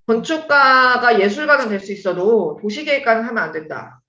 건축가가 예술가는 될 수 있어도 도시계획가는 하면 안 된다.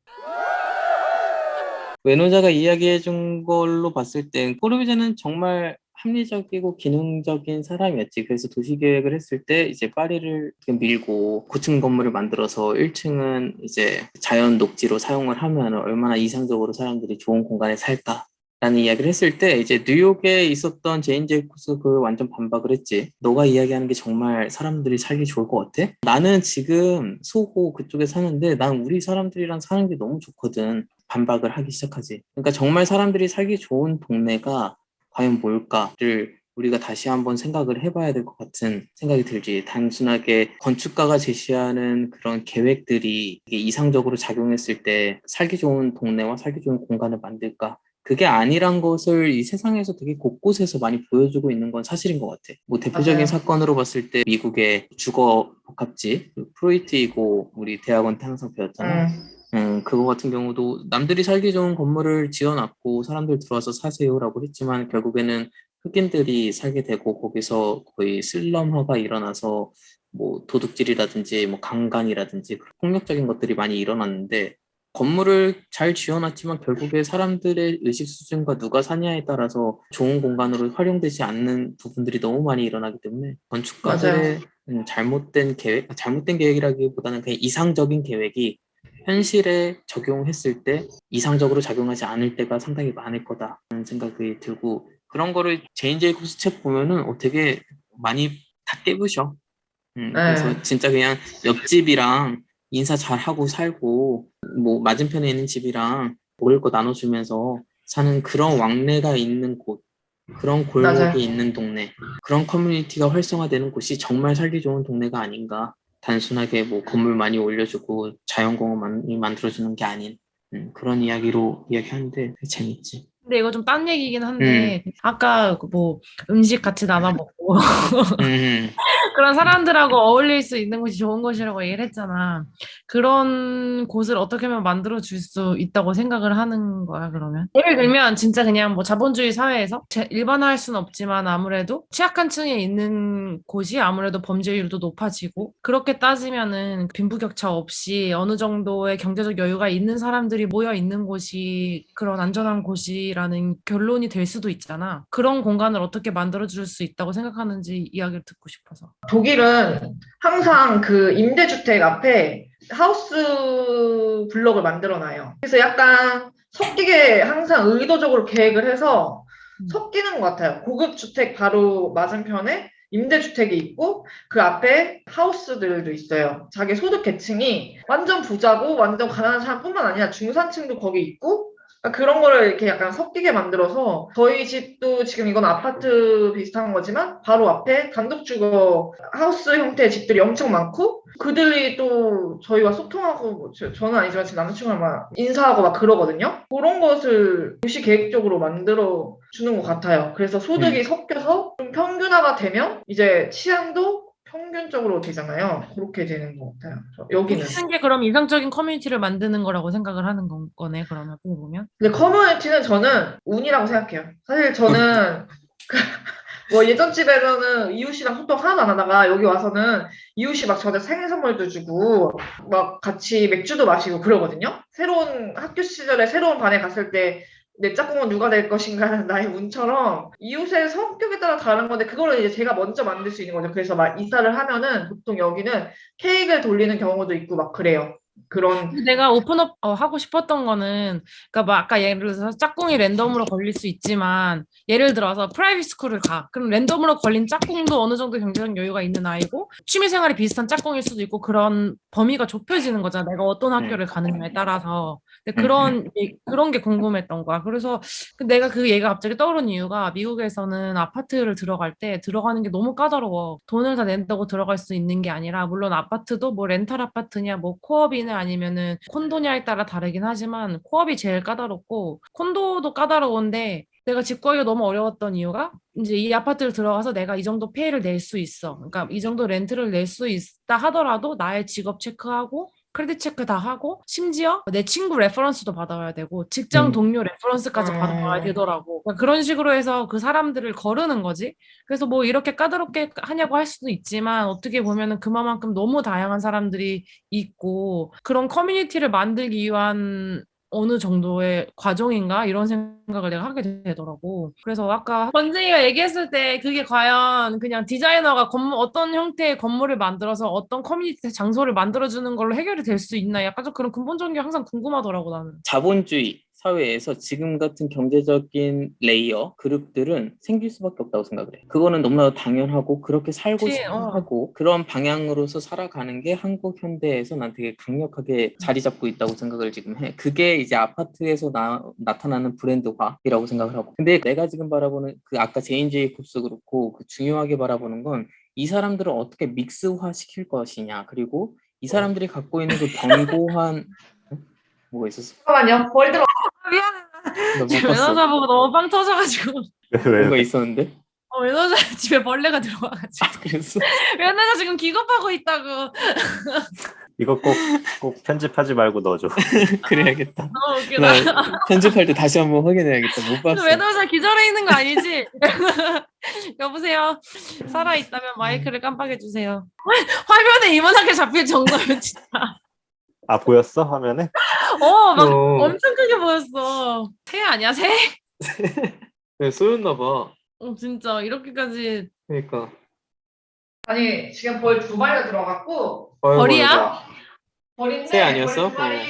외노자가 이야기해준 걸로 봤을 땐 꼬르비제는 정말 합리적이고 기능적인 사람이었지. 그래서 도시계획을 했을 때 이제 파리를 이렇게 밀고 고층 건물을 만들어서 1층은 이제 자연 녹지로 사용을 하면 얼마나 이상적으로 사람들이 좋은 공간에 살까. 라는 이야기를 했을 때 이제 뉴욕에 있었던 제인 제이콥스 그 완전 반박을 했지. 너가 이야기하는 게 정말 사람들이 살기 좋을 것 같아? 나는 지금 소호 그쪽에 사는데 난 우리 사람들이랑 사는 게 너무 좋거든. 반박을 하기 시작하지. 그러니까 정말 사람들이 살기 좋은 동네가 과연 뭘까를 우리가 다시 한번 생각을 해봐야 될 것 같은 생각이 들지. 단순하게 건축가가 제시하는 그런 계획들이 이게 이상적으로 작용했을 때 살기 좋은 동네와 살기 좋은 공간을 만들까? 그게 아니란 것을 이 세상에서 되게 곳곳에서 많이 보여주고 있는 건 사실인 것 같아. 뭐 대표적인 맞아요. 사건으로 봤을 때 미국의 주거 복합지, 프로이트이고 우리 대학원 때 항상 배웠잖아. 음, 그거 같은 경우도 남들이 살기 좋은 건물을 지어놨고 사람들 들어와서 사세요라고 했지만 결국에는 흑인들이 살게 되고 거기서 거의 슬럼화가 일어나서 뭐 도둑질이라든지 뭐 강간이라든지 그런 폭력적인 것들이 많이 일어났는데 건물을 잘 지어놨지만 결국에 사람들의 의식 수준과 누가 사냐에 따라서 좋은 공간으로 활용되지 않는 부분들이 너무 많이 일어나기 때문에 맞아요. 건축가들의 잘못된 계획, 잘못된 계획이라기보다는 그냥 이상적인 계획이 현실에 적용했을 때 이상적으로 작용하지 않을 때가 상당히 많을 거다라는 생각이 들고 그런 거를 제인 제이콥스 책 보면은 되게 많이 다 깨부셔. 그래서 네, 진짜 그냥 옆집이랑 인사 잘하고 살고 뭐 맞은편에 있는 집이랑 먹을 거 나눠주면서 사는 그런 왕래가 있는 곳, 그런 골목이 맞아요. 있는 동네, 그런 커뮤니티가 활성화되는 곳이 정말 살기 좋은 동네가 아닌가. 단순하게 뭐 건물 많이 올려주고 자연공원 많이 만들어주는 게 아닌 그런 이야기로 이야기하는데 되게 재밌지. 근데 이거 좀 딴 얘기긴 음, 한데 아까 그뭐 음식 같이 나눠 먹고 음, 그런 사람들하고 어울릴 수 있는 곳이 좋은 곳이라고 얘기를 했잖아. 그런 곳을 어떻게 하면 만들어 줄 수 있다고 생각을 하는 거야, 그러면? 예를 들면 진짜 그냥 뭐 자본주의 사회에서 일반화할 수는 없지만 아무래도 취약한 층에 있는 곳이 아무래도 범죄율도 높아지고 그렇게 따지면은 빈부격차 없이 어느 정도의 경제적 여유가 있는 사람들이 모여 있는 곳이 그런 안전한 곳이라는 결론이 될 수도 있잖아. 그런 공간을 어떻게 만들어 줄 수 있다고 생각하는지 이야기를 듣고 싶어서. 독일은 항상 그 임대주택 앞에 하우스 블럭을 만들어 놔요. 그래서 약간 섞이게 항상 의도적으로 계획을 해서 음. 섞이는 것 같아요. 고급 주택 바로 맞은편에 임대주택이 있고 그 앞에 하우스들도 있어요. 자기 소득 계층이 완전 부자고 완전 가난한 사람뿐만 아니라 중산층도 거기 있고 그러니까 그런 거를 이렇게 약간 섞이게 만들어서 저희 집도 지금 이건 아파트 비슷한 거지만 바로 앞에 단독주거 하우스 형태의 집들이 엄청 많고 그들이 또 저희와 소통하고 뭐 저는 아니지만 제 남자친구랑 막 인사하고 막 그러거든요. 그런 것을 도시 계획적으로 만들어 주는 것 같아요. 그래서 소득이 음. 섞여서 좀 평균화가 되면 이제 치안도 평균적으로 되잖아요. 그렇게 되는 것 같아요. 여기는. 도시는 게 그럼 이상적인 커뮤니티를 만드는 거라고 생각을 하는 거네, 그러면, 어떻게 보면. 근데 커뮤니티는 저는 운이라고 생각해요. 사실 저는 뭐 예전 집에서는 이웃이랑 소통 하나도 안 하다가 여기 와서는 이웃이 막 저한테 생일 선물도 주고 막 같이 맥주도 마시고 그러거든요. 새로운 학교 시절에 새로운 반에 갔을 때 내 짝꿍은 누가 될 것인가는 나의 운처럼 이웃의 성격에 따라 다른 건데 그거를 이제 제가 먼저 만들 수 있는 거죠. 그래서 막 이사를 하면은 보통 여기는 케이크를 돌리는 경우도 있고 막 그래요. 그런 근데 내가 오픈업 하고 싶었던 거는, 그러니까 막 아까 예를 들어서 짝꿍이 랜덤으로 걸릴 수 있지만, 예를 들어서 프라이빗 스쿨을 가. 그럼 랜덤으로 걸린 짝꿍도 어느 정도 경제적 여유가 있는 아이고, 취미생활이 비슷한 짝꿍일 수도 있고, 그런 범위가 좁혀지는 거잖아. 내가 어떤 음, 학교를 가느냐에 따라서. 근데 음, 그런 게 궁금했던 거야. 그래서 내가 그 얘기가 갑자기 떠오른 이유가 미국에서는 아파트를 들어갈 때 들어가는 게 너무 까다로워. 돈을 다 낸다고 들어갈 수 있는 게 아니라, 물론 아파트도 뭐 렌탈 아파트냐, 뭐 코업이냐 아니면은 콘도냐에 따라 다르긴 하지만 코업이 제일 까다롭고 콘도도 까다로운데 내가 집 구하기가 너무 어려웠던 이유가 이제 이 아파트를 들어가서 내가 이 정도 페이를 낼 수 있어. 그러니까 이 정도 렌트를 낼 수 있다 하더라도 나의 직업 체크하고 크레딧 체크 다 하고 심지어 내 친구 레퍼런스도 받아와야 되고 직장 동료 레퍼런스까지 받아와야 되더라고. 그러니까 그런 식으로 해서 그 사람들을 거르는 거지. 그래서 뭐 이렇게 까다롭게 하냐고 할 수도 있지만 어떻게 보면은 그만큼 너무 다양한 사람들이 있고 그런 커뮤니티를 만들기 위한 어느 정도의 과정인가? 이런 생각을 내가 하게 되더라고. 그래서 아까 번쟁이가 얘기했을 때 그게 과연 그냥 디자이너가 어떤 형태의 건물을 만들어서 어떤 커뮤니티 장소를 만들어주는 걸로 해결이 될 수 있나? 약간 좀 그런 근본적인 게 항상 궁금하더라고, 나는. 자본주의 사회에서 지금 같은 경제적인 레이어, 그룹들은 생길 수밖에 없다고 생각을 해. 그거는 너무나도 당연하고 그렇게 살고 그치, 싶어 하고 그런 방향으로서 살아가는 게 한국 현대에서 난 되게 강력하게 자리 잡고 있다고 생각을 지금 해. 그게 이제 아파트에서 나타나는 브랜드화이라고 생각을 하고. 근데 내가 지금 바라보는 그 아까 제인 제이콥스 그렇고 그 중요하게 바라보는 건 이 사람들을 어떻게 믹스화 시킬 것이냐. 그리고 이 사람들이 갖고 있는 그 견고한 뭐가 있었어? 잠깐만요. 월드로 미안해. 나 못 지금 봤어. 매너자 보고 너무 빵 터져가지고. 뭔가 왜? 있었는데? 매너자 집에 벌레가 들어와가지고. 그랬어? 매너자 지금 기겁하고 있다고. 이거 꼭 편집하지 말고 넣어줘. 그래야겠다. 너무 웃기다. 나 편집할 때 다시 한번 확인해야겠다. 못 봤어. 매너자 기절해 있는 거 아니지? 여보세요. 살아있다면 마이크를 깜빡여주세요. 화면에 이만하게 잡힐 정도면 진짜. 아, 보였어? 화면에? 막 어. 엄청 크게 보였어. 새 아니야, 새? 네, 쏘였나 봐. 진짜 이렇게까지. 그러니까. 아니 지금 벌 두 마리가 들어갔고 벌이야? 벌인데 새 아니었어? 벌 두 마리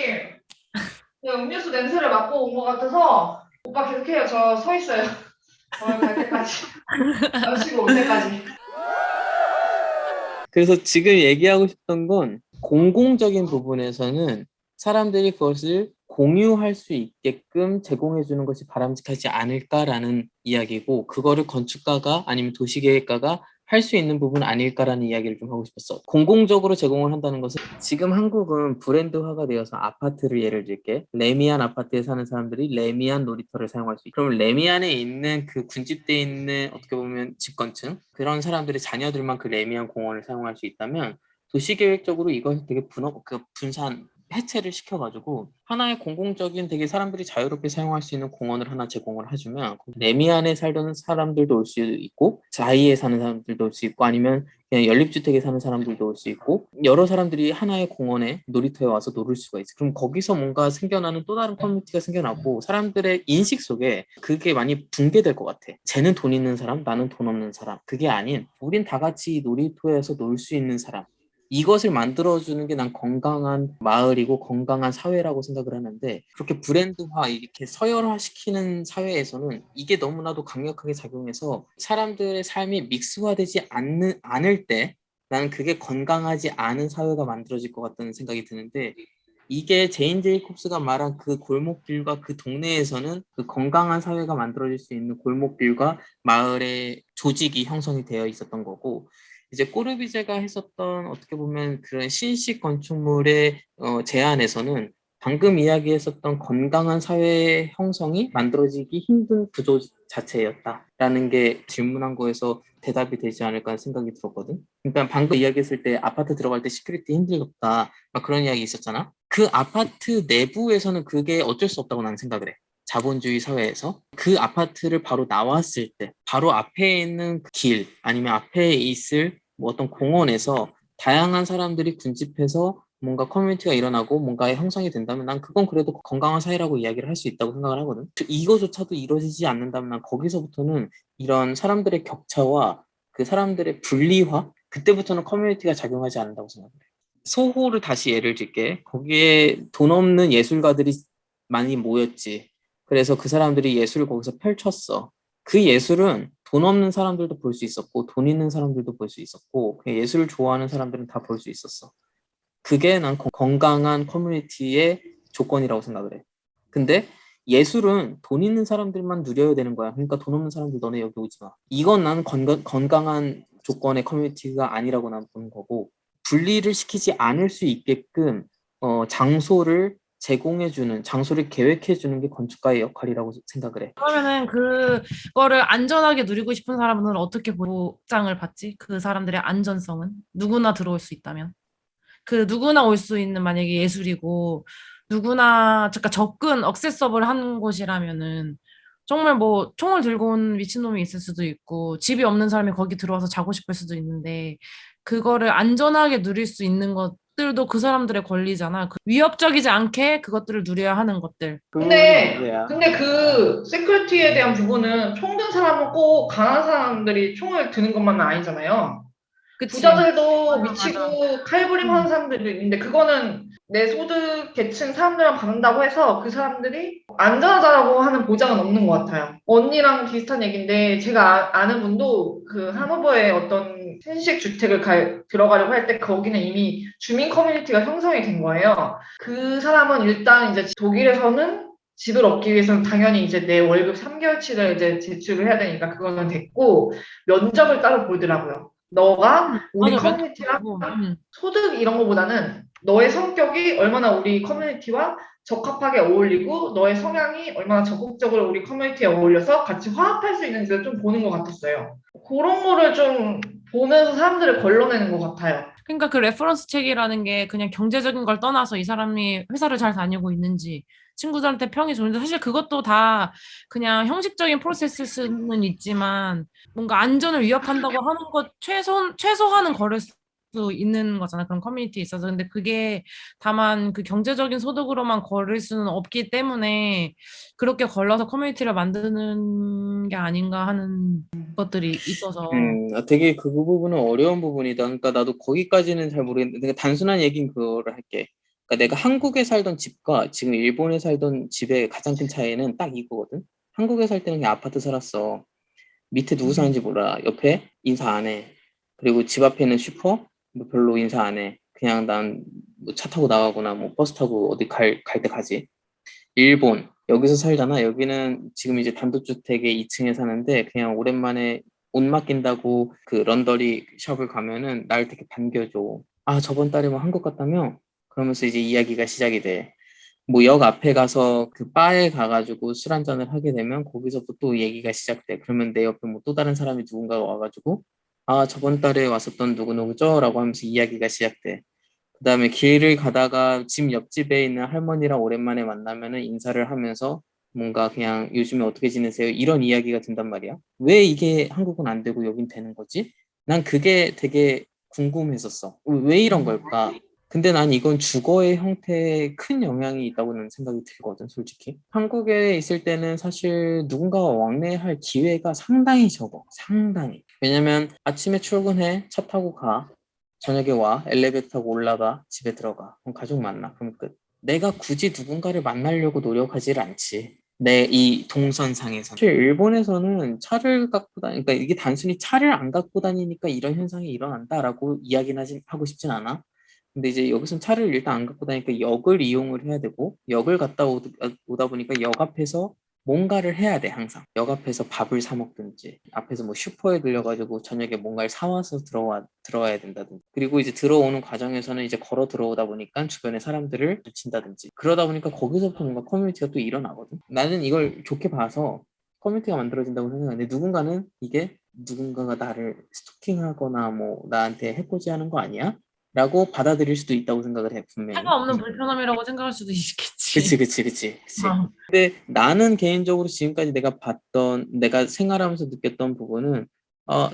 그냥 음료수 냄새를 맡고 온 것 같아서 오빠 계속해요. 저 서 있어요. 갈 때까지. 마시고 올 때까지. 그래서 지금 얘기하고 싶던 건 공공적인 부분에서는 사람들이 그것을 공유할 수 있게끔 제공해 주는 것이 바람직하지 않을까라는 이야기고 그거를 건축가가 아니면 도시계획가가 할 수 있는 부분 아닐까라는 이야기를 좀 하고 싶었어. 공공적으로 제공을 한다는 것은 지금 한국은 브랜드화가 되어서 아파트를 예를 들게 레미안 아파트에 사는 사람들이 레미안 놀이터를 사용할 수 있고 그러면 레미안에 있는 그 군집돼 있는 어떻게 보면 집권층 그런 사람들의 자녀들만 그 레미안 공원을 사용할 수 있다면 도시계획적으로 이것을 되게 분산 해체를 시켜가지고 하나의 공공적인 되게 사람들이 자유롭게 사용할 수 있는 공원을 하나 제공을 해주면 레미안에 살던 사람들도 올 수 있고 자이에 사는 사람들도 올 수 있고 아니면 그냥 연립주택에 사는 사람들도 올 수 있고 여러 사람들이 하나의 공원에 놀이터에 와서 놀을 수가 있어. 그럼 거기서 뭔가 생겨나는 또 다른 커뮤니티가 생겨나고 사람들의 인식 속에 그게 많이 붕괴될 것 같아. 쟤는 돈 있는 사람, 나는 돈 없는 사람. 그게 아닌 우린 다 같이 놀이터에서 놀 수 있는 사람. 이것을 만들어주는 게 난 건강한 마을이고 건강한 사회라고 생각을 하는데 그렇게 브랜드화 이렇게 서열화시키는 사회에서는 이게 너무나도 강력하게 작용해서 사람들의 삶이 믹스화되지 않을 때 나는 그게 건강하지 않은 사회가 만들어질 것 같다는 생각이 드는데 이게 제인 제이콥스가 말한 그 골목길과 그 동네에서는 그 건강한 사회가 만들어질 수 있는 골목길과 마을의 조직이 형성이 되어 있었던 거고 이제 꼬르비제가 했었던 어떻게 보면 그런 신식 건축물의 제안에서는 방금 이야기했었던 건강한 사회 형성이 만들어지기 힘든 구조 자체였다라는 게 질문한 거에서 대답이 되지 않을까 생각이 들었거든. 그러니까 방금 이야기했을 때 아파트 들어갈 때 시큐리티 힘들었다 막 그런 이야기 있었잖아. 그 아파트 내부에서는 그게 어쩔 수 없다고 나는 생각을 해. 자본주의 사회에서 그 아파트를 바로 나왔을 때 바로 앞에 있는 길 아니면 앞에 있을 뭐 어떤 공원에서 다양한 사람들이 군집해서 뭔가 커뮤니티가 일어나고 뭔가 형성이 된다면 난 그건 그래도 건강한 사회라고 이야기를 할 수 있다고 생각을 하거든. 이거조차도 이루어지지 않는다면 난 거기서부터는 이런 사람들의 격차와 그 사람들의 분리화 그때부터는 커뮤니티가 작용하지 않는다고 생각해. 소호를 다시 예를 들게 거기에 돈 없는 예술가들이 많이 모였지. 그래서 그 사람들이 예술을 거기서 펼쳤어. 그 예술은 돈 없는 사람들도 볼 수 있었고 돈 있는 사람들도 볼 수 있었고 예술을 좋아하는 사람들은 다 볼 수 있었어. 그게 난 건강한 커뮤니티의 조건이라고 생각을 해. 근데 예술은 돈 있는 사람들만 누려야 되는 거야. 그러니까 돈 없는 사람들 너네 여기 오지 마. 이건 난 건강한 조건의 커뮤니티가 아니라고 난 보는 거고 분리를 시키지 않을 수 있게끔 장소를 제공해주는 장소를 계획해주는 게 건축가의 역할이라고 생각을 해. 그러면은 그거를 안전하게 누리고 싶은 사람은 어떻게 보장을 받지? 그 사람들의 안전성은? 누구나 들어올 수 있다면? 그 누구나 올 수 있는 만약에 예술이고 누구나 잠깐 접근 억세서블 한 곳이라면은 정말 뭐 총을 들고 온 미친놈이 있을 수도 있고 집이 없는 사람이 거기 들어와서 자고 싶을 수도 있는데 그거를 안전하게 누릴 수 있는 것들도 그 사람들의 권리잖아. 위협적이지 않게 그것들을 누려야 하는 것들. 근데 그 세큐리티에 대한 부분은 총 든 사람은 꼭 강한 사람들이 총을 드는 것만은 아니잖아요. 그치? 부자들도 맞아. 미치고 칼부림하는 사람들도 있는데 그거는 내 소득 계층 사람들만 받는다고 해서 그 사람들이 안전하다고 하는 보장은 없는 것 같아요. 언니랑 비슷한 얘기인데 제가 아는 분도 그 하노버의 어떤 신식 주택을 들어가려고 할 때 거기는 이미 주민 커뮤니티가 형성이 된 거예요. 그 사람은 일단 이제 독일에서는 집을 얻기 위해서는 당연히 이제 내 월급 3개월치를 이제 제출을 해야 되니까 그거는 됐고 면접을 따로 보더라고요. 너가 우리 맞아, 커뮤니티랑 고 소득 이런 거보다는 너의 성격이 얼마나 우리 커뮤니티와 적합하게 어울리고 너의 성향이 얼마나 적극적으로 우리 커뮤니티에 어울려서 같이 화합할 수 있는지를 좀 보는 것 같았어요. 그런 거를 좀 보면서 사람들을 걸러내는 것 같아요. 그러니까 그 레퍼런스 책이라는 게 그냥 경제적인 걸 떠나서 이 사람이 회사를 잘 다니고 있는지 친구들한테 평이 좋은데 사실 그것도 다 그냥 형식적인 프로세스는 있지만 뭔가 안전을 위협한다고 하는 것 최소한은 걸을 수 있는 거잖아. 그런 커뮤니티에 있어서. 근데 그게 다만 그 경제적인 소득으로만 걸을 수는 없기 때문에 그렇게 걸러서 커뮤니티를 만드는 게 아닌가 하는 것들이 있어서. 되게 그 부분은 어려운 부분이다. 그러니까 나도 거기까지는 잘 모르겠는데, 내가 단순한 얘기는 그거를 할게. 그러니까 내가 한국에 살던 집과 지금 일본에 살던 집의 가장 큰 차이는 딱 이거거든. 한국에 살 때는 그냥 아파트 살았어. 밑에 누구 사는지 몰라. 옆에 인사 안 해. 그리고 집 앞에 있는 슈퍼 뭐 별로 인사 안 해. 그냥 난 뭐 차 타고 나가거나 뭐 버스 타고 어디 갈 때 가지. 일본 여기서 살잖아. 여기는 지금 이제 단독주택에 2층에 사는데 그냥 오랜만에 옷 맡긴다고 그 런더리 숍을 가면은 날 되게 반겨줘. 아, 저번 달에 뭐 한국 갔다며? 그러면서 이제 이야기가 시작이 돼. 뭐 역 앞에 가서 그 바에 가가지고 술 한잔을 하게 되면 거기서부터 또 얘기가 시작돼. 그러면 내 옆에 뭐 또 다른 사람이 누군가가 와가지고 아, 저번 달에 왔었던 누구누구죠? 라고 하면서 이야기가 시작돼. 그다음에 길을 가다가 집 옆집에 있는 할머니랑 오랜만에 만나면은 인사를 하면서 뭔가 그냥 요즘에 어떻게 지내세요? 이런 이야기가 든단 말이야. 왜 이게 한국은 안 되고 여긴 되는 거지? 난 그게 되게 궁금했었어. 왜 이런 걸까? 근데 난 이건 주거의 형태에 큰 영향이 있다고는 생각이 들거든, 솔직히. 한국에 있을 때는 사실 누군가와 왕래할 기회가 상당히 적어. 상당히. 왜냐면 아침에 출근해, 차 타고 가. 저녁에 와, 엘리베이터 타고 올라가, 집에 들어가. 그럼 가족 만나. 그럼 끝. 내가 굳이 누군가를 만나려고 노력하지를 않지. 내 이 동선상에서. 사실 일본에서는 차를 갖고 그러니까 이게 단순히 차를 안 갖고 다니니까 이런 현상이 일어난다라고 이야기는 하고 싶진 않아. 근데 이제 여기서는 차를 일단 안 갖고 다니니까 역을 이용을 해야 되고, 역을 갔다 오다 보니까 역 앞에서 뭔가를 해야 돼, 항상. 역 앞에서 밥을 사 먹든지, 앞에서 뭐 슈퍼에 들려가지고 저녁에 뭔가를 사와서 들어와야 된다든지. 그리고 이제 들어오는 과정에서는 이제 걸어 들어오다 보니까 주변에 사람들을 놓친다든지. 그러다 보니까 거기서부터 뭔가 커뮤니티가 또 일어나거든. 나는 이걸 좋게 봐서 커뮤니티가 만들어진다고 생각하는데, 누군가는 이게 누군가가 나를 스토킹하거나 뭐 나한테 해코지하는 거 아니야? 라고 받아들일 수도 있다고 생각을 해, 분명히. 해가 없는 불편함이라고 생각할 수도 있겠지. 그치. 근데 나는 개인적으로 지금까지 내가 생활하면서 느꼈던 부분은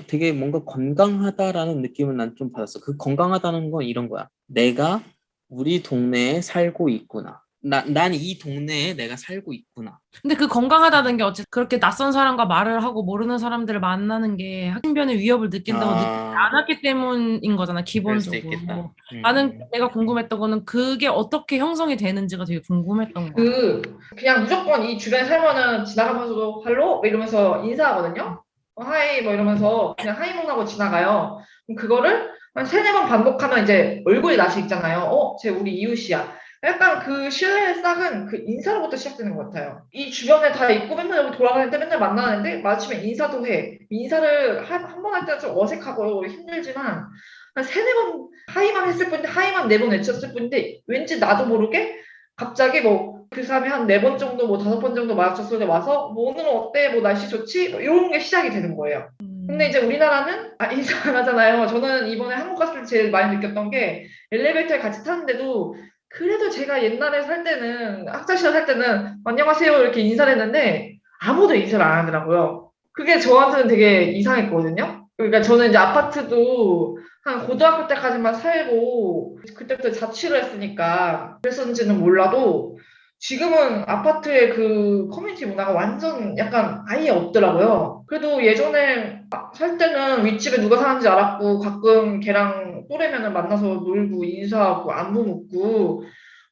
되게 뭔가 건강하다라는 느낌을 난 좀 받았어. 그 건강하다는 건 이런 거야. 내가 우리 동네에 살고 있구나. 난 이 동네에 내가 살고 있구나. 근데 그 건강하다는 게 어쨌든 그렇게 낯선 사람과 말을 하고 모르는 사람들을 만나는 게 학신변의 위협을 느낀다고 느끼지 않았기 때문인 거잖아, 그럴 수도 기본적으로. 있겠다. 나는 내가 궁금했던 거는 그게 어떻게 형성이 되는지가 되게 궁금했던 거야. 그냥 무조건 이 주변에 살면은 지나가면서도 할로? 이러면서 인사하거든요. 하이 뭐 이러면서 그냥 하이문하고 지나가요. 그럼 그거를 한 세네 번 반복하면 이제 얼굴이 낯이 익잖아요. 쟤 우리 이웃이야. 약간 그 신뢰의 싹은 그 인사로부터 시작되는 것 같아요. 이 주변에 다 있고 맨날 여기 돌아다니는데 맨날 만나는데 마침에 인사도 해. 인사를 한 번 할 때는 좀 어색하고 힘들지만 한 세네 번 하이만 했을 뿐인데 하이만 네 번 외쳤을 뿐인데 왠지 나도 모르게 갑자기 뭐 그 사람이 한 네 번 정도 뭐 다섯 번 정도 마주쳤을 때 와서 뭐 오늘은 어때? 뭐 날씨 좋지? 뭐 이런 게 시작이 되는 거예요. 근데 이제 우리나라는 인사 안 하잖아요. 저는 이번에 한국 갔을 때 제일 많이 느꼈던 게 엘리베이터에 같이 타는데도 그래도 제가 옛날에 살 때는 학창 시절 살 때는 안녕하세요 이렇게 인사를 했는데 아무도 인사를 안 하더라고요. 그게 저한테는 되게 이상했거든요. 그러니까 저는 이제 아파트도 한 고등학교 때까지만 살고 그때부터 자취를 했으니까 그랬었는지는 몰라도 지금은 아파트의 그 커뮤니티 문화가 완전 약간 아예 없더라고요. 그래도 예전에 살 때는 윗집에 누가 사는지 알았고 가끔 걔랑 또래면을 만나서 놀고 인사하고 안부 묻고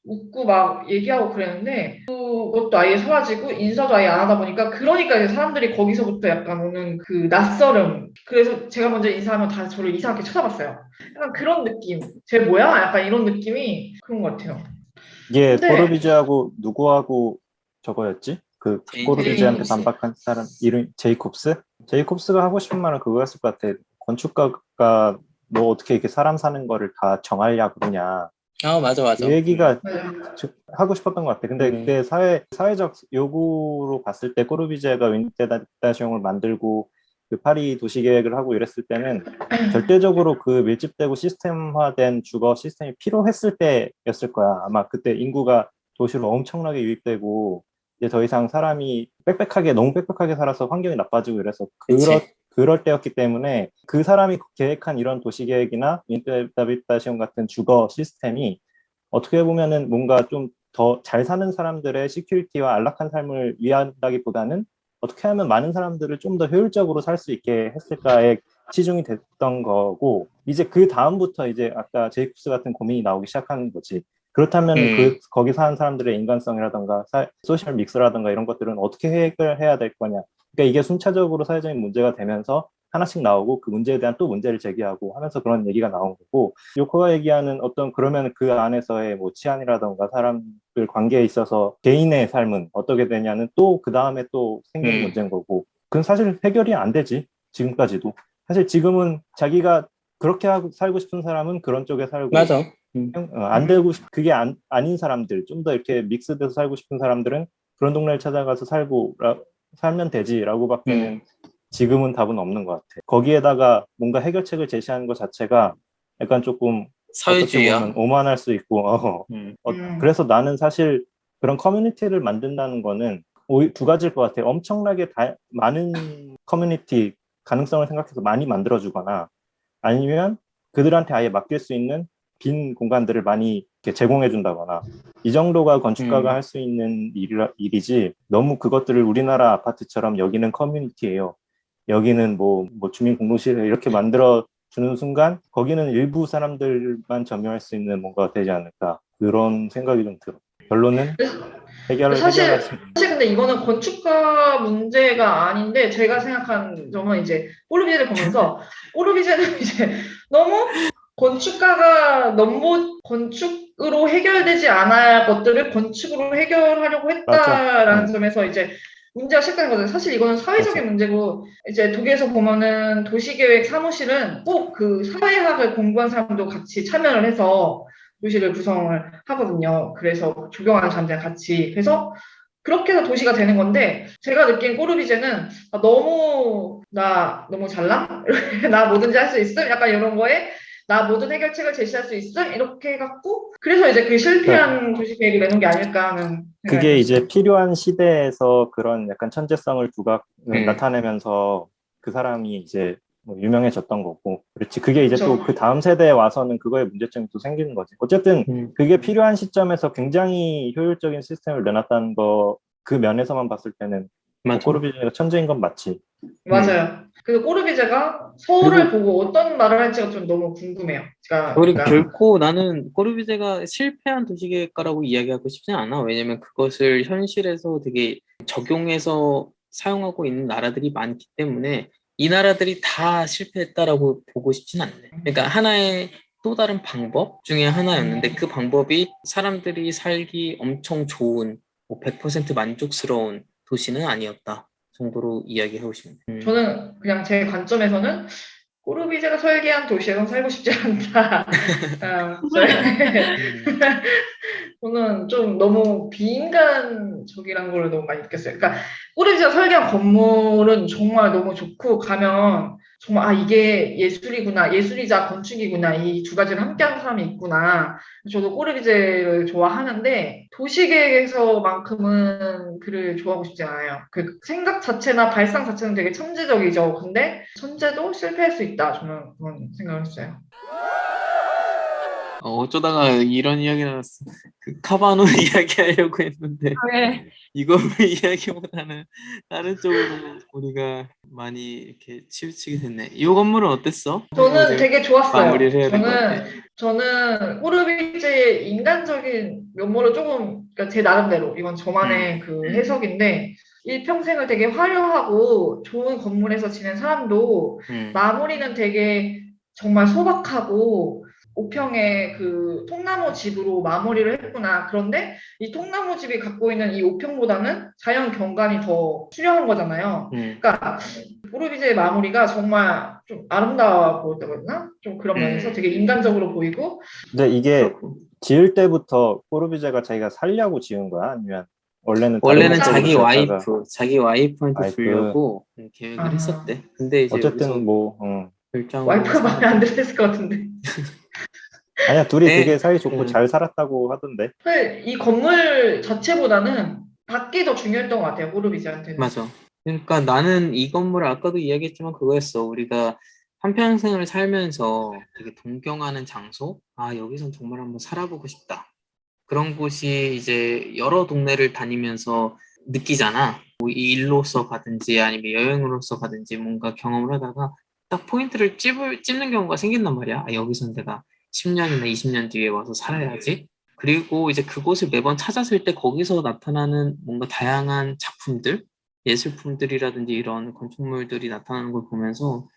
웃고 막 얘기하고 그랬는데 그것도 아예 사라지고 인사도 아예 안 하다 보니까 그러니까 이제 사람들이 거기서부터 약간 오는 그 낯설음. 그래서 제가 먼저 인사하면 다 저를 이상하게 쳐다봤어요. 약간 그런 느낌. 쟤 뭐야? 약간 이런 느낌이 그런 것 같아요. 이게 근데 꼬르비즈하고 누구하고 저거였지? 그 꼬르비즈한테 제이콥스. 반박한 사람 이름 제이콥스? 제이콥스가 하고 싶은 말은 그거였을 것 같아. 건축가가 너 어떻게 이렇게 사람 사는 거를 다 정하려 그러냐. 맞아, 맞아. 그 얘기가 맞아요. 하고 싶었던 것 같아. 근데 그때 사회적 요구로 봤을 때 꼬르비제가 윈테다시옹을 만들고 그 파리 도시 계획을 하고 이랬을 때는 절대적으로 그 밀집되고 시스템화된 주거 시스템이 필요했을 때였을 거야. 아마 그때 인구가 도시로 엄청나게 유입되고 이제 더 이상 사람이 너무 빽빽하게 살아서 환경이 나빠지고 이래서 그치. 그럴 때였기 때문에 그 사람이 계획한 이런 도시 계획이나 윈테다시옹 같은 주거 시스템이 어떻게 보면은 뭔가 좀 더 잘 사는 사람들의 시큐리티와 안락한 삶을 위한다기보다는 어떻게 하면 많은 사람들을 좀 더 효율적으로 살 수 있게 했을까에 치중이 됐던 거고 이제 그 다음부터 이제 아까 제이콥스 같은 고민이 나오기 시작하는 거지. 그렇다면 거기 사는 사람들의 인간성이라던가 소셜 믹스라던가 이런 것들은 어떻게 해결해야 될 거냐. 그러니까 이게 순차적으로 사회적인 문제가 되면서 하나씩 나오고 그 문제에 대한 또 문제를 제기하고 하면서 그런 얘기가 나온 거고 요코가 얘기하는 어떤 그러면 그 안에서의 뭐 치안이라던가 사람들 관계에 있어서 개인의 삶은 어떻게 되냐는 또 그 다음에 또 생기는 문제인 거고 그건 사실 해결이 안 되지 지금까지도 사실 지금은 자기가 그렇게 하고 살고 싶은 사람은 그런 쪽에 살고 맞아. 안 되고 그게 아닌 사람들 좀 더 이렇게 믹스돼서 살고 싶은 사람들은 그런 동네를 찾아가서 살면 되지라고밖에는 지금은 답은 없는 것 같아. 거기에다가 뭔가 해결책을 제시하는 것 자체가 약간 조금 어떻게 보면 사회주의야. 오만할 수 있고, 그래서 나는 사실 그런 커뮤니티를 만든다는 거는 두 가지일 것 같아. 엄청나게 많은 커뮤니티 가능성을 생각해서 많이 만들어주거나 아니면 그들한테 아예 맡길 수 있는 빈 공간들을 많이 이렇게 제공해준다거나 이 정도가 건축가가 할 수 있는 일이지 너무 그것들을 우리나라 아파트처럼 여기는 커뮤니티예요. 여기는 뭐 주민 공동체를 이렇게 만들어 주는 순간 거기는 일부 사람들만 점유할 수 있는 뭔가가 되지 않을까 그런 생각이 좀 들어. 결론은 해결하지. 사실 근데 이거는 건축가 문제가 아닌데 제가 생각한 점은 이제 꼬르비제를 보면서 꼬르비제는 이제 너무 건축으로 해결되지 않아야 할 것들을 건축으로 해결하려고 맞아. 했다라는 점에서 이제 문제가 시작되는 거죠. 사실 이거는 사회적인 맞아. 문제고 이제 독일에서 보면은 도시계획 사무실은 꼭 그 사회학을 공부한 사람도 같이 참여를 해서 도시를 구성을 하거든요. 그래서 조경하는 사람들이랑 같이. 그래서 그렇게 해서 도시가 되는 건데, 제가 느낀 꼬르비제는 나 너무 잘나? 나 뭐든지 할 수 있음? 약간 이런 거에 나 모든 해결책을 제시할 수 있음? 이렇게 해갖고, 그래서 이제 그 실패한 도시 계획을 내놓은 게 아닐까 하는 생각이 그게 이제 들었어요. 필요한 시대에서 그런 약간 천재성을 나타내면서 그 사람이 이제 뭐 유명해졌던 거고. 그렇지. 그게 이제 또 그렇죠. 그 다음 세대에 와서는 그거에 문제점이 또 생기는 거지. 어쨌든 그게 필요한 시점에서 굉장히 효율적인 시스템을 내놨다는 거, 그 면에서만 봤을 때는 뭐 맞아. 꼬르비제가 천재인 건 맞지. 맞아요. 그래서 꼬르비제가 서울을 그리고 보고 어떤 말을 할지가 좀 너무 궁금해요. 그리고 그러니까 결코 나는 꼬르비제가 실패한 도시계획가라고 이야기하고 싶진 않아. 왜냐면 그것을 현실에서 되게 적용해서 사용하고 있는 나라들이 많기 때문에 이 나라들이 다 실패했다라고 보고 싶진 않네. 그러니까 하나의 또 다른 방법 중에 하나였는데 그 방법이 사람들이 살기 엄청 좋은 100% 만족스러운 도시는 아니었다 정도로 이야기하고 싶네. 저는 그냥 제 관점에서는 꼬르비제가 설계한 도시에선 살고 싶지 않다. 저는 좀 너무 비인간적이란 걸 너무 많이 느꼈어요. 그러니까 꼬르비제가 설계한 건물은 정말 너무 좋고 가면 정말 이게 예술이구나, 예술이자 건축이구나 이 두 가지를 함께하는 사람이 있구나. 저도 꼬르비제를 좋아하는데 도시계획에서만큼은 그를 좋아하고 싶지 않아요. 그 생각 자체나 발상 자체는 되게 천재적이죠. 근데 천재도 실패할 수 있다. 저는 그런 생각을 했어요. 어쩌다가 이런 이야기 나왔어. 그 카바노 이야기 하려고 했는데 네. 이거 이야기보다는 다른 쪽으로 우리가 많이 이렇게 치우치게 됐네. 이 건물은 어땠어? 저는 이제 되게 좋았어요. 마무리를 해야 될 것 같아. 저는 꼬르비제의 인간적인 면모를 조금, 그러니까 제 나름대로, 이건 저만의 그 해석인데, 일평생을 되게 화려하고 좋은 건물에서 지낸 사람도 마무리는 되게 정말 소박하고, 오평의 그 통나무 집으로 마무리를 했구나. 그런데 이 통나무 집이 갖고 있는 이 오평보다는 자연 경관이 더 수려한 거잖아요. 그러니까 꼬르비제의 마무리가 정말 좀 아름다워 보였다고 했나? 좀 그런 면에서 되게 인간적으로 보이고. 근데 이게 그렇고. 지을 때부터 꼬르비제가 자기가 살려고 지은 거야? 아니면 원래는 원래는 다른 자기 목적으로 지었다가 자기 와이프한테 와이프. 주려고 계획을 했었대. 근데 이제 여기서 어쨌든 뭐 결정을 와이프가 하고 마음에 안 들었을 것 같은데. 아니야, 둘이 네. 되게 사이 좋고 잘 살았다고 하던데. 사실 이 건물 자체보다는 밖이 더 중요했던 것 같아요, 꼬르비제한테는. 맞아. 그러니까 나는 이 건물을 아까도 이야기했지만 그거였어. 우리가 한평생을 살면서 되게 동경하는 장소? 여기선 정말 한번 살아보고 싶다. 그런 곳이 이제 여러 동네를 다니면서 느끼잖아. 뭐 이 일로서 가든지 아니면 여행으로서 가든지 뭔가 경험을 하다가 딱 포인트를 찝는 경우가 생긴단 말이야. 여기선 내가 10년이나 20년 뒤에 와서 살아야지. 그리고 이제 그곳을 매번 찾았을 때 거기서 나타나는 뭔가 다양한 작품들, 예술품들이라든지 이런 건축물들이 나타나는 걸 보면서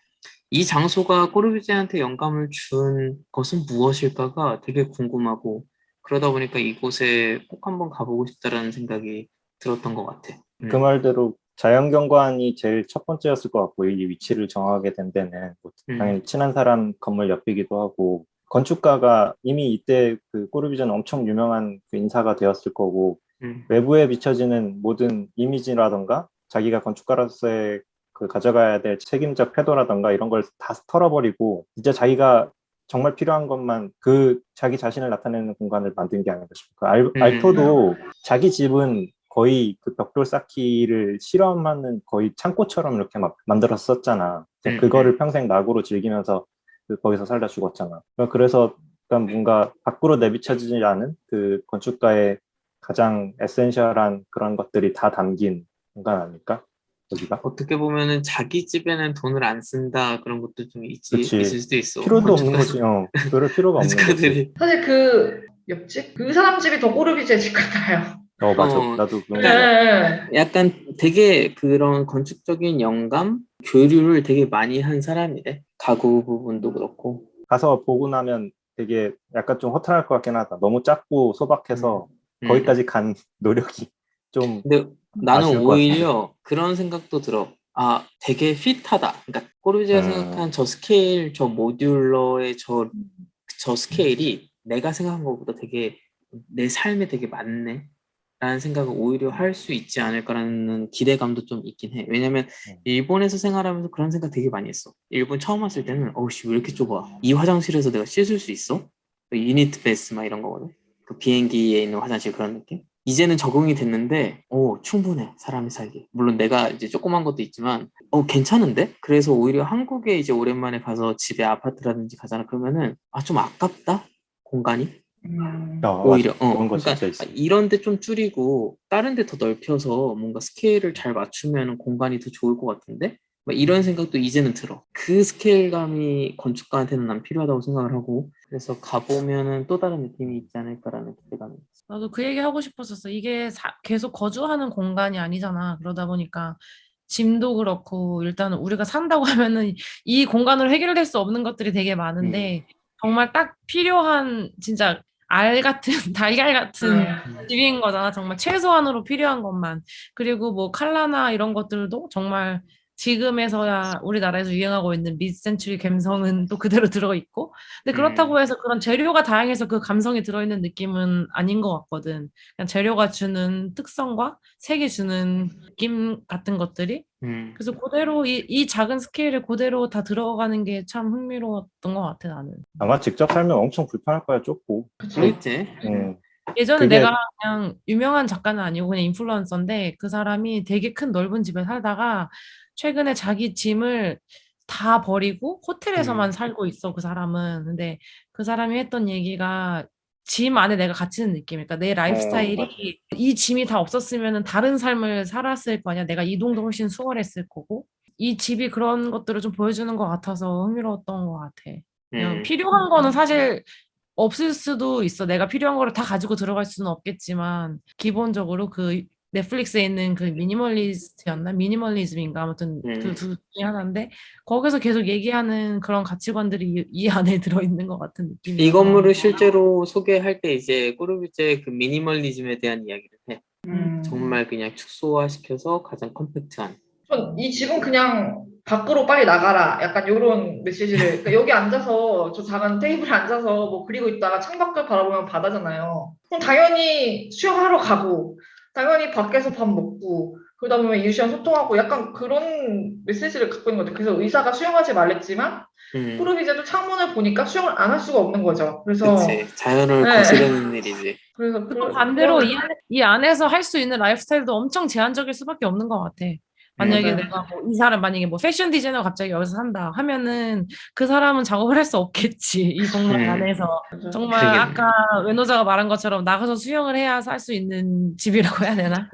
이 장소가 꼬르비제한테 영감을 준 것은 무엇일까가 되게 궁금하고 그러다 보니까 이곳에 꼭 한번 가보고 싶다라는 생각이 들었던 것 같아. 그 말대로 자연경관이 제일 첫 번째였을 것 같고, 이 위치를 정하게 된 데는 뭐 당연히 친한 사람 건물 옆이기도 하고, 건축가가 이미 이때 그 꼬르비제는 엄청 유명한 그 인사가 되었을 거고, 외부에 비춰지는 모든 이미지라던가 자기가 건축가로서의 그 가져가야 될 책임적 태도라던가 이런 걸 다 털어버리고 이제 자기가 정말 필요한 것만 그 자기 자신을 나타내는 공간을 만든 게 아닌가 싶어요. 알토도 자기 집은 거의 그 벽돌 쌓기를 실험하는 거의 창고처럼 이렇게 막 만들었었잖아. 그거를 평생 낙으로 즐기면서 거기서 살다 죽었잖아. 그래서 뭔가 밖으로 내비쳐지지 않은 그 건축가의 가장 에센셜한 그런 것들이 다 담긴 공간 아닐까? 여기가? 어떻게 보면은 자기 집에는 돈을 안 쓴다 그런 것도 좀 있을 수도 있어. 필요도 없는 거지. 그럴 필요가 없는 거지. 사실 그 옆집? 그 사람 집이 더 꼬르비제 집 같아요. 맞아. 나도 그런 거 네. 약간 되게 그런 건축적인 영감, 교류를 되게 많이 한 사람이래. 가구 부분도 그렇고. 가서 보고 나면 되게 약간 좀 허탈할 것 같긴 하다. 너무 작고 소박해서 거기까지 간 노력이 좀. 근데 나는 오히려 그런 생각도 들어. 되게 핏하다. 그러니까 꼬르비제가 생각한 저 스케일, 저 모듈러의 저 스케일이 내가 생각한 것보다 되게 내 삶에 되게 맞네. 라는 생각을 오히려 할 수 있지 않을까라는 기대감도 좀 있긴 해. 왜냐면 일본에서 생활하면서 그런 생각 되게 많이 했어. 일본 처음 왔을 때는 어우씨 왜 이렇게 좁아? 이 화장실에서 내가 씻을 수 있어? 유니트 베스 막 이런 거거든. 그 비행기에 있는 화장실 그런 느낌? 이제는 적응이 됐는데 충분해 사람이 살기. 물론 내가 이제 조그만 것도 있지만 괜찮은데? 그래서 오히려 한국에 이제 오랜만에 가서 집에 아파트라든지 가잖아. 그러면은 좀 아깝다? 공간이? 오히려 그런 거 그러니까 진짜 있어. 이런 데 좀 줄이고 다른 데 더 넓혀서 뭔가 스케일을 잘 맞추면 공간이 더 좋을 것 같은데 막 이런 생각도 이제는 들어. 그 스케일감이 건축가한테는 난 필요하다고 생각을 하고 그래서 가보면은 또 다른 느낌이 있지 않을까라는 기대감이 있어. 나도 그 얘기 하고 싶었었어. 이게 계속 거주하는 공간이 아니잖아. 그러다 보니까 짐도 그렇고 일단은 우리가 산다고 하면은 이 공간으로 해결될 수 없는 것들이 되게 많은데 정말 딱 필요한 진짜 알 같은 달걀 같은 집인 거잖아. 정말 최소한으로 필요한 것만. 그리고 뭐 칼라나 이런 것들도 정말 지금에서야 우리나라에서 유행하고 있는 미드센추리 감성은 또 그대로 들어있고 근데 그렇다고 해서 그런 재료가 다양해서 그 감성이 들어있는 느낌은 아닌 것 같거든. 그냥 재료가 주는 특성과 색이 주는 느낌 같은 것들이 그래서 그대로 이 작은 스케일에 그대로 다 들어가는 게 참 흥미로웠던 것 같아 나는. 아마 직접 살면 엄청 불편할 거야, 좁고. 그렇지. 예전에 그게- 내가 그냥 유명한 작가는 아니고 그냥 인플루언서인데 그 사람이 되게 큰 넓은 집에 살다가 최근에 자기 짐을 다 버리고 호텔에서만 살고 있어 그 사람은. 근데 그 사람이 했던 얘기가 짐 안에 내가 갇히는 느낌. 그러니까 내 라이프스타일이 이 짐이 다 없었으면 다른 삶을 살았을 거 아니야. 내가 이동도 훨씬 수월했을 거고. 이 집이 그런 것들을 좀 보여주는 것 같아서 흥미로웠던 것 같아. 그냥 필요한 거는 사실 없을 수도 있어. 내가 필요한 거를 다 가지고 들어갈 수는 없겠지만 기본적으로 그 넷플릭스에 있는 그 미니멀리스트였나? 미니멀리즘인가? 아무튼 그 두 중에 하나인데 거기서 계속 얘기하는 그런 가치관들이 이 안에 들어있는 것 같은 느낌이야. 이 건물을 실제로 소개할 때 이제 꼬르비제 그 미니멀리즘에 대한 이야기를 해. 정말 그냥 축소화시켜서 가장 컴팩트한. 전 이 집은 그냥 밖으로 빨리 나가라. 약간 요런 메시지를. 그러니까 여기 앉아서, 저 작은 테이블에 앉아서 뭐 그리고 있다가 창밖을 바라보면 바다잖아요. 그럼 당연히 수영하러 가고, 당연히 밖에서 밥 먹고, 그러다 보면 이웃이랑 소통하고 약간 그런 메시지를 갖고 있는 것 같아요. 그래서 의사가 수영하지 말랬지만, 프로비제도 창문을 보니까 수영을 안 할 수가 없는 거죠. 그래서, 그치. 자연을 네. 거스르는 일이지. 그래서 또 반대로 이 안에서 할 수 있는 라이프스타일도 엄청 제한적일 수밖에 없는 것 같아. 만약에 네. 내가 뭐 이 사람 만약에 뭐 패션 디자이너 갑자기 여기서 산다 하면은 그 사람은 작업을 할 수 없겠지 이 건물 안에서. 정말 그러겠네. 아까 외노자가 말한 것처럼 나가서 수영을 해야 살 수 있는 집이라고 해야 되나?